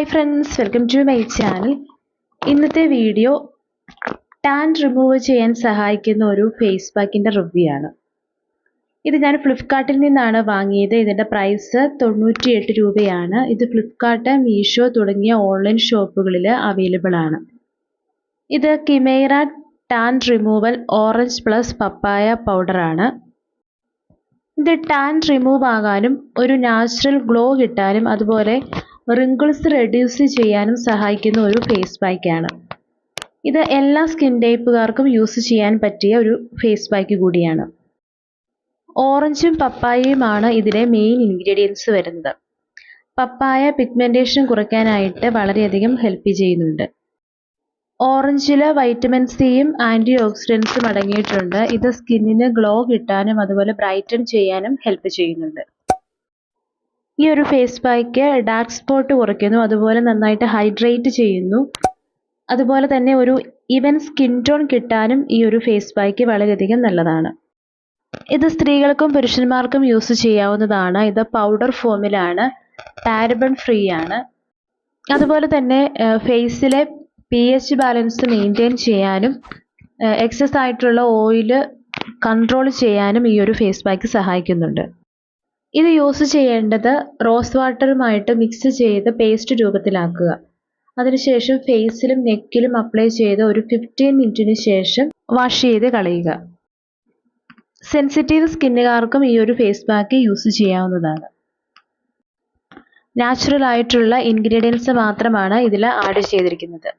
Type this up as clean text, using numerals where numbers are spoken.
Hi friends, welcome to my channel. ഇന്നത്തെ video tan remove ചെയ്യാൻ സഹായിക്കുന്ന ഒരു ഫേസ് പാക്കിൻ്റെ റിവ്യൂ ആണ്. ഇത് ഞാൻ ഫ്ലിപ്കാർട്ടിൽ നിന്നാണ് വാങ്ങിയത്. ഇതിൻ്റെ പ്രൈസ് 98 രൂപയാണ്. ഇത് ഫ്ലിപ്കാർട്ട്, മീഷോ തുടങ്ങിയ ഓൺലൈൻ ഷോപ്പുകളിൽ അവൈലബിൾ ആണ്. ഇത് കിമേറ ടാൻ റിമൂവൽ ഓറഞ്ച് പ്ലസ് പപ്പായ പൗഡറാണ്. ഇത് ടാൻ റിമൂവ് ആകാനും ഒരു നാച്ചുറൽ ഗ്ലോ കിട്ടാനും അതുപോലെ റിങ്കിൾസ് റെഡ്യൂസ് ചെയ്യാനും സഹായിക്കുന്ന ഒരു ഫേസ് പാക്കാണ്. ഇത് എല്ലാ സ്കിൻ ടൈപ്പുകാർക്കും യൂസ് ചെയ്യാൻ പറ്റിയ ഒരു ഫേസ് പാക്ക് കൂടിയാണ്. ഓറഞ്ചും പപ്പായയുമാണ് ഇതിലെ മെയിൻ ഇൻഗ്രീഡിയൻസ് വരുന്നത്. പപ്പായ പിഗ്മെൻറ്റേഷൻ കുറയ്ക്കാനായിട്ട് വളരെയധികം ഹെൽപ്പ് ചെയ്യുന്നുണ്ട്. ഓറഞ്ചിൽ വൈറ്റമിൻ സിയും ആൻറ്റി ഓക്സിഡൻസും അടങ്ങിയിട്ടുണ്ട്. ഇത് സ്കിന്നിന് ഗ്ലോ കിട്ടാനും അതുപോലെ ബ്രൈറ്റൻ ചെയ്യാനും ഹെൽപ്പ് ചെയ്യുന്നുണ്ട്. ഈ ഒരു ഫേസ് പാക്ക് ഡാർക്ക് സ്പോട്ട് കുറയ്ക്കുന്നു, അതുപോലെ നന്നായിട്ട് ഹൈഡ്രേറ്റ് ചെയ്യുന്നു. അതുപോലെ തന്നെ ഒരു ഈവൻ സ്കിൻ ടോൺ കിട്ടാനും ഈ ഒരു ഫേസ് പാക്ക് വളരെയധികം നല്ലതാണ്. ഇത് സ്ത്രീകൾക്കും പുരുഷന്മാർക്കും യൂസ് ചെയ്യാവുന്നതാണ്. ഇത് പൗഡർ ഫോമിലാണ്, പാരബൺ ഫ്രീ ആണ്. അതുപോലെ തന്നെ ഫേസിലെ pH ബാലൻസ് മെയിൻറ്റെയിൻ ചെയ്യാനും എക്സസ് ആയിട്ടുള്ള ഓയിൽ കൺട്രോൾ ചെയ്യാനും ഈ ഒരു ഫേസ് പാക്ക് സഹായിക്കുന്നുണ്ട്. ഇത് യൂസ് ചെയ്യേണ്ടത് റോസ് വാട്ടറുമായിട്ട് മിക്സ് ചെയ്ത് പേസ്റ്റ് രൂപത്തിലാക്കുക. അതിനുശേഷം ഫേസിലും നെക്കിലും അപ്ലൈ ചെയ്ത് ഒരു 15 മിനിറ്റിന് ശേഷം വാഷ് ചെയ്ത് കളയുക. സെൻസിറ്റീവ് സ്കിന്നുകാർക്കും ഈ ഒരു ഫേസ് പാക്ക് യൂസ് ചെയ്യാവുന്നതാണ്. നാച്ചുറൽ ആയിട്ടുള്ള ഇൻഗ്രീഡിയൻസ് മാത്രമാണ് ഇതിൽ ആഡ് ചെയ്തിരിക്കുന്നത്.